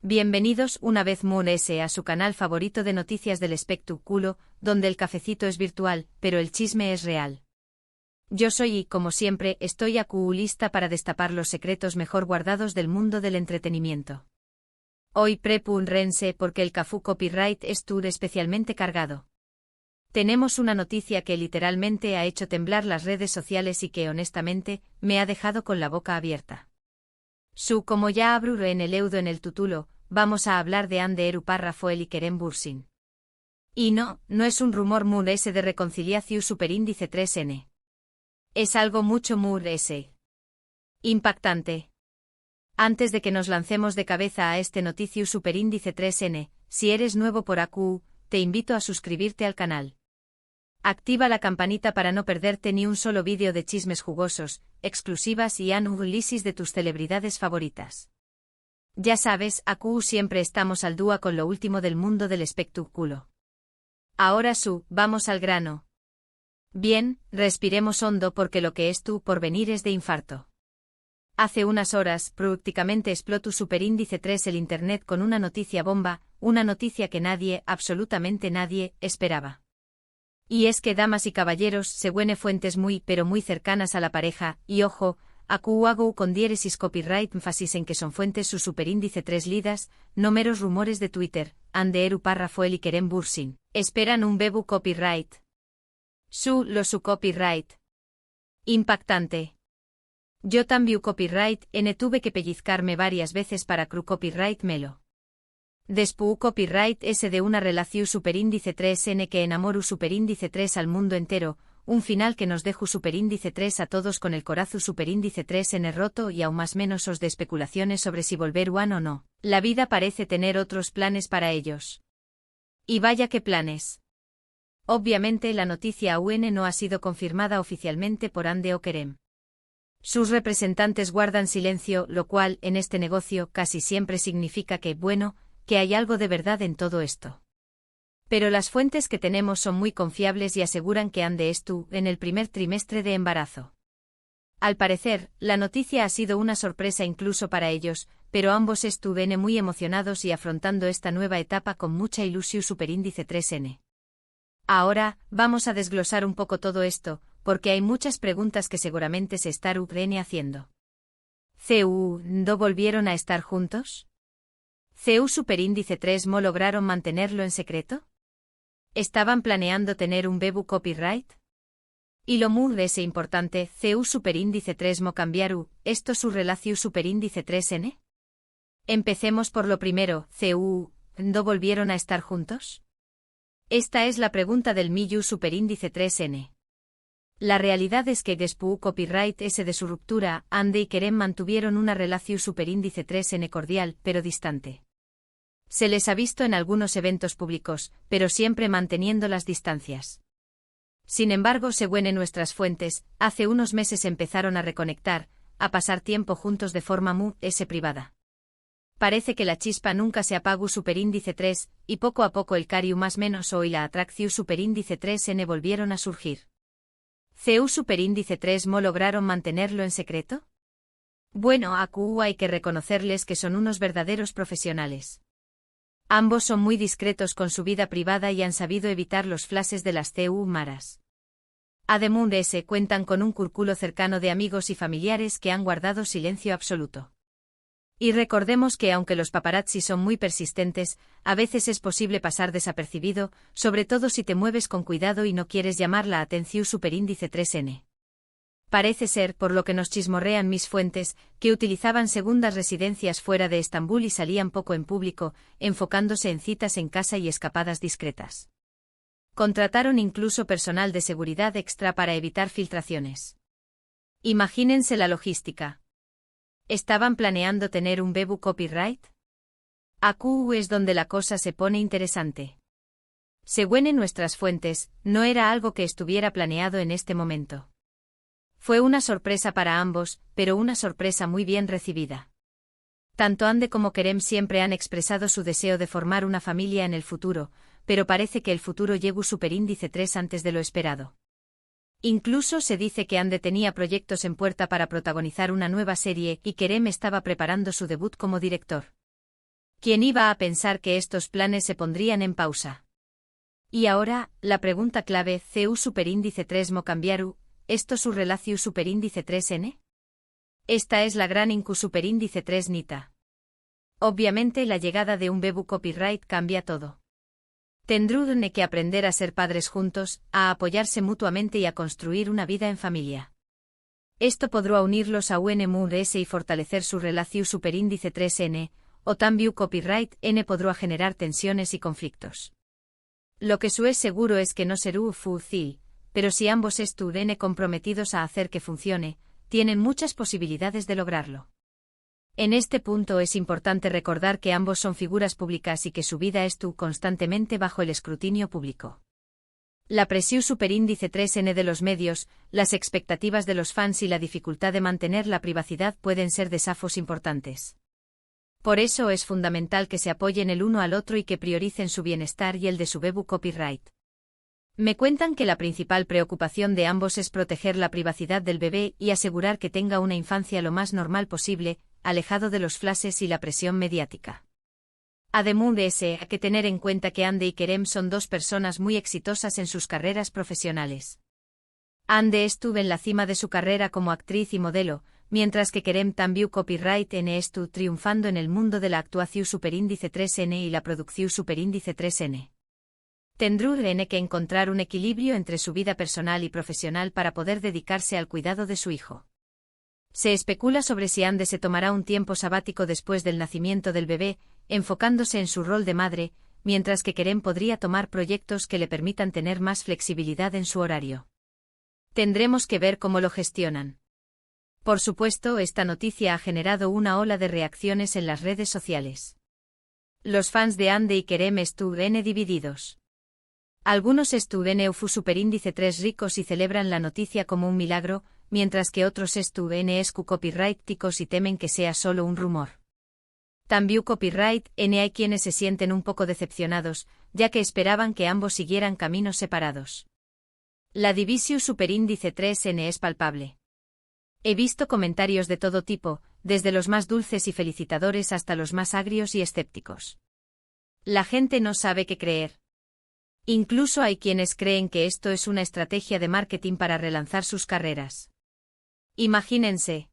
Bienvenidos una vez más a su canal favorito de noticias del espectáculo, donde el cafecito es virtual, pero el chisme es real. Yo soy y, como siempre, estoy lista para destapar los secretos mejor guardados del mundo del entretenimiento. Hoy prepúrense porque el Cafú Copyright es tour especialmente cargado. Tenemos una noticia que literalmente ha hecho temblar las redes sociales y que honestamente, me ha dejado con la boca abierta. Como ya abro en el eudo en el título, vamos a hablar de Ande Eru Párrafo el Ikerem Bursin. Y no es un rumor muy ese de reconciliación superíndice 3N. Es algo mucho muy ese. Impactante. Antes de que nos lancemos de cabeza a este noticio superíndice 3N, si eres nuevo por AQ, te invito a suscribirte al canal. Activa la campanita para no perderte ni un solo vídeo de chismes jugosos, exclusivas y análisis de tus celebridades favoritas. Ya sabes, AQ siempre estamos al día con lo último del mundo del espectáculo. Ahora vamos al grano. Bien, respiremos hondo porque lo que es tu porvenir es de infarto. Hace unas horas, prácticamente explotó superíndice 3 el internet con una noticia bomba, una noticia que nadie, absolutamente nadie, esperaba. Y es que, damas y caballeros, según fuentes muy pero muy cercanas a la pareja, y ojo, hago con diéresis copyright énfasis en que son fuentes su superíndice 3 lidas, no meros rumores de Twitter, Ande Eru Párrafo el Ikerem Bursin, esperan un bebu copyright. Su copyright. Impactante. Yo también copyright, tuve que pellizcarme varias veces para copyright melo. Después copyright ese de una relación superíndice 3N que enamoru superíndice 3 al mundo entero, un final que nos deju superíndice 3 a todos con el corazu superíndice 3N roto y aún más menos os de especulaciones sobre si volver one o no. La vida parece tener otros planes para ellos. Y vaya qué planes. Obviamente la noticia aún no ha sido confirmada oficialmente por Ande o Kerem. Sus representantes guardan silencio, lo cual, en este negocio, casi siempre significa que, que hay algo de verdad en todo esto. Pero las fuentes que tenemos son muy confiables y aseguran que Ande estuvo en el primer trimestre de embarazo. Al parecer, la noticia ha sido una sorpresa incluso para ellos, pero ambos estuvieron muy emocionados y afrontando esta nueva etapa con mucha ilusión superíndice 3N. Ahora, vamos a desglosar un poco todo esto, porque hay muchas preguntas que seguramente se estarán haciendo. ¿No volvieron a estar juntos? Superíndice 3 ¿mo lograron mantenerlo en secreto? ¿Estaban planeando tener un bebu copyright? Y lo muy ese importante, superíndice 3 ¿mo cambiaru, esto su relación superíndice 3N? Empecemos por lo primero, ¿no volvieron a estar juntos? Esta es la pregunta del Miyu superíndice 3N. La realidad es que después copyright ese de su ruptura, Ande y Kerem mantuvieron una relación superíndice 3N cordial, pero distante. Se les ha visto en algunos eventos públicos, pero siempre manteniendo las distancias. Sin embargo, según en nuestras fuentes, hace unos meses empezaron a reconectar, a pasar tiempo juntos de forma muy privada. Parece que la chispa nunca se apagó superíndice 3, y poco a poco el cariu más menos y la atracción superíndice 3N volvieron a surgir. Superíndice 3 ¿mo lograron mantenerlo en secreto? AQ hay que reconocerles que son unos verdaderos profesionales. Ambos son muy discretos con su vida privada y han sabido evitar los flashes de las maras. Además de ese, cuentan con un círculo cercano de amigos y familiares que han guardado silencio absoluto. Y recordemos que aunque los paparazzi son muy persistentes, a veces es posible pasar desapercibido, sobre todo si te mueves con cuidado y no quieres llamar la atención superíndice 3N. Parece ser, por lo que nos chismorrean mis fuentes, que utilizaban segundas residencias fuera de Estambul y salían poco en público, enfocándose en citas en casa y escapadas discretas. Contrataron incluso personal de seguridad extra para evitar filtraciones. Imagínense la logística. ¿Estaban planeando tener un bebu copyright? AQ es donde la cosa se pone interesante. Según en nuestras fuentes, no era algo que estuviera planeado en este momento. Fue una sorpresa para ambos, pero una sorpresa muy bien recibida. Tanto Ande como Kerem siempre han expresado su deseo de formar una familia en el futuro, pero parece que el futuro llegó superíndice 3 antes de lo esperado. Incluso se dice que Ande tenía proyectos en puerta para protagonizar una nueva serie y Kerem estaba preparando su debut como director. ¿Quién iba a pensar que estos planes se pondrían en pausa? Y ahora, la pregunta clave: CU superíndice 3 mo cambiaru, ¿esto su relaciu superíndice 3n? Esta es la gran incu superíndice 3 nita. Obviamente la llegada de un bebu copyright cambia todo. Tendrán que aprender a ser padres juntos, a apoyarse mutuamente y a construir una vida en familia. Esto podrá unirlos a UNMURS y fortalecer su relación superíndice 3n, o también copyright n podrá generar tensiones y conflictos. Lo que es seguro es que no será fácil, pero si ambos estuvieran comprometidos a hacer que funcione, tienen muchas posibilidades de lograrlo. En este punto es importante recordar que ambos son figuras públicas y que su vida estuvo constantemente bajo el escrutinio público. La presión superíndice 3n de los medios, las expectativas de los fans y la dificultad de mantener la privacidad pueden ser desafíos importantes. Por eso es fundamental que se apoyen el uno al otro y que prioricen su bienestar y el de su bebu copyright. Me cuentan que la principal preocupación de ambos es proteger la privacidad del bebé y asegurar que tenga una infancia lo más normal posible, alejado de los flashes y la presión mediática. Además de ese, hay que tener en cuenta que Ande y Kerem son dos personas muy exitosas en sus carreras profesionales. Ande estuvo en la cima de su carrera como actriz y modelo, mientras que Kerem también copyright n estuvo triunfando en el mundo de la actuación superíndice 3n y la producción superíndice 3n. Tendrán que encontrar un equilibrio entre su vida personal y profesional para poder dedicarse al cuidado de su hijo. Se especula sobre si Ande se tomará un tiempo sabático después del nacimiento del bebé, enfocándose en su rol de madre, mientras que Kerem podría tomar proyectos que le permitan tener más flexibilidad en su horario. Tendremos que ver cómo lo gestionan. Por supuesto, esta noticia ha generado una ola de reacciones en las redes sociales. Los fans de Ande y Kerem estuvieron divididos. Algunos estuvieron eufu superíndice 3 ricos y celebran la noticia como un milagro, mientras que otros estuvieron escu copyright ticos y temen que sea solo un rumor. También copyright n hay quienes se sienten un poco decepcionados, ya que esperaban que ambos siguieran caminos separados. La división superíndice 3n es palpable. He visto comentarios de todo tipo, desde los más dulces y felicitadores hasta los más agrios y escépticos. La gente no sabe qué creer. Incluso hay quienes creen que esto es una estrategia de marketing para relanzar sus carreras. Imagínense.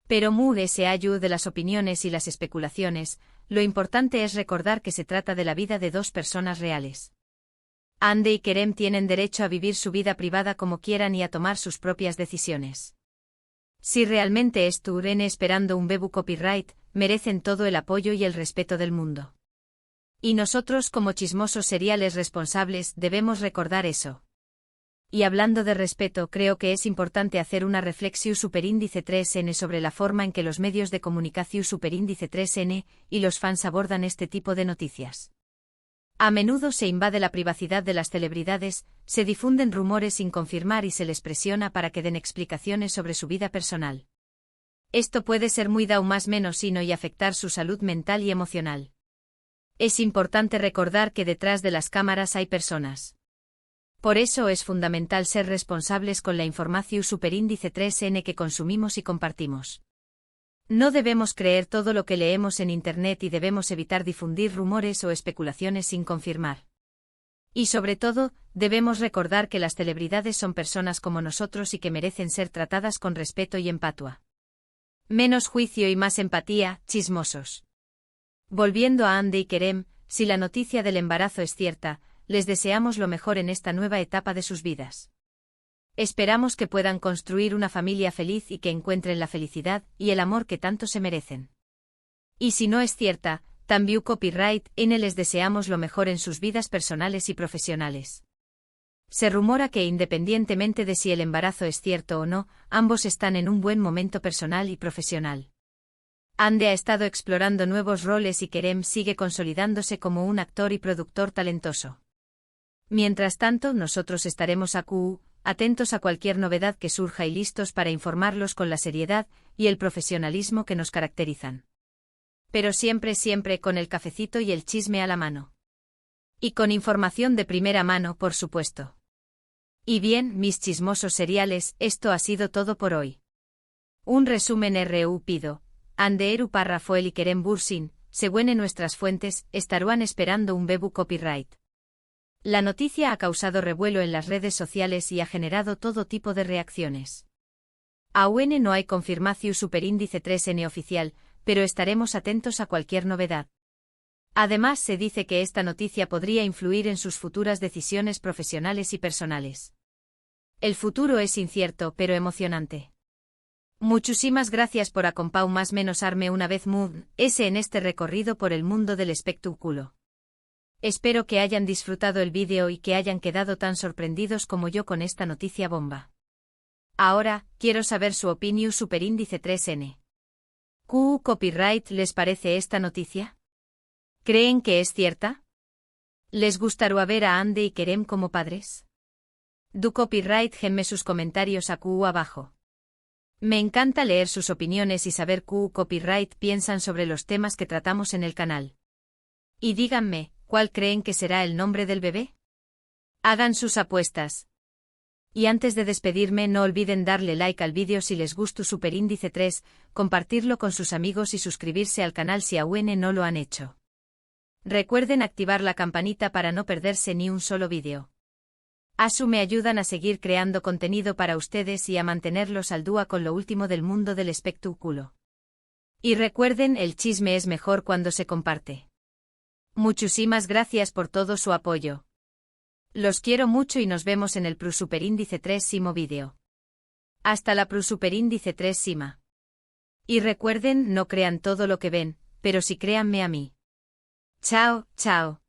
Pero se ayuda de las opiniones y las especulaciones, lo importante es recordar que se trata de la vida de dos personas reales. Ande y Kerem tienen derecho a vivir su vida privada como quieran y a tomar sus propias decisiones. Si realmente estuvieran esperando un bebu copyright, merecen todo el apoyo y el respeto del mundo. Y nosotros como chismosos seriales responsables debemos recordar eso. Y hablando de respeto, creo que es importante hacer una reflexión superíndice 3n sobre la forma en que los medios de comunicación superíndice 3n y los fans abordan este tipo de noticias. A menudo se invade la privacidad de las celebridades, se difunden rumores sin confirmar y se les presiona para que den explicaciones sobre su vida personal. Esto puede ser muy más menos sino y afectar su salud mental y emocional. Es importante recordar que detrás de las cámaras hay personas. Por eso es fundamental ser responsables con la información superíndice 3n que consumimos y compartimos. No debemos creer todo lo que leemos en Internet y debemos evitar difundir rumores o especulaciones sin confirmar. Y sobre todo, debemos recordar que las celebridades son personas como nosotros y que merecen ser tratadas con respeto y empatia. Menos juicio y más empatía, chismosos. Volviendo a Ande y Kerem, si la noticia del embarazo es cierta, les deseamos lo mejor en esta nueva etapa de sus vidas. Esperamos que puedan construir una familia feliz y que encuentren la felicidad y el amor que tanto se merecen. Y si no es cierta, también copyright n les deseamos lo mejor en sus vidas personales y profesionales. Se rumora que independientemente de si el embarazo es cierto o no, ambos están en un buen momento personal y profesional. Ande ha estado explorando nuevos roles y Kerem sigue consolidándose como un actor y productor talentoso. Mientras tanto, nosotros estaremos atentos a cualquier novedad que surja y listos para informarlos con la seriedad y el profesionalismo que nos caracterizan. Pero siempre con el cafecito y el chisme a la mano. Y con información de primera mano, por supuesto. Y bien, mis chismosos seriales, esto ha sido todo por hoy. Un resumen rápido. Ande eru párrafo el y Kerem Bürsin, según nuestras fuentes, estarán esperando un bebu copyright. La noticia ha causado revuelo en las redes sociales y ha generado todo tipo de reacciones. Aún no hay confirmación superíndice 3N oficial, pero estaremos atentos a cualquier novedad. Además, se dice que esta noticia podría influir en sus futuras decisiones profesionales y personales. El futuro es incierto, pero emocionante. Muchísimas gracias por acompañarme una vez más en este recorrido por el mundo del espectáculo. Espero que hayan disfrutado el vídeo y que hayan quedado tan sorprendidos como yo con esta noticia bomba. Ahora, quiero saber su opinión superíndice 3N. ¿Qué copyright les parece esta noticia? ¿Creen que es cierta? ¿Les gustaría ver a Andy y Kerem como padres? Du copyright genme sus comentarios aquí abajo. Me encanta leer sus opiniones y saber qué copyright piensan sobre los temas que tratamos en el canal. Y díganme, ¿cuál creen que será el nombre del bebé? Hagan sus apuestas. Y antes de despedirme, no olviden darle like al vídeo si les gustó superíndice 3, compartirlo con sus amigos y suscribirse al canal si aún no lo han hecho. Recuerden activar la campanita para no perderse ni un solo vídeo. Me ayudan a seguir creando contenido para ustedes y a mantenerlos al día con lo último del mundo del espectáculo. Y recuerden, el chisme es mejor cuando se comparte. Muchísimas gracias por todo su apoyo. Los quiero mucho y nos vemos en el superíndice 3 vídeo. Hasta la superíndice 3. Y recuerden, no crean todo lo que ven, pero sí créanme a mí. Chao, chao.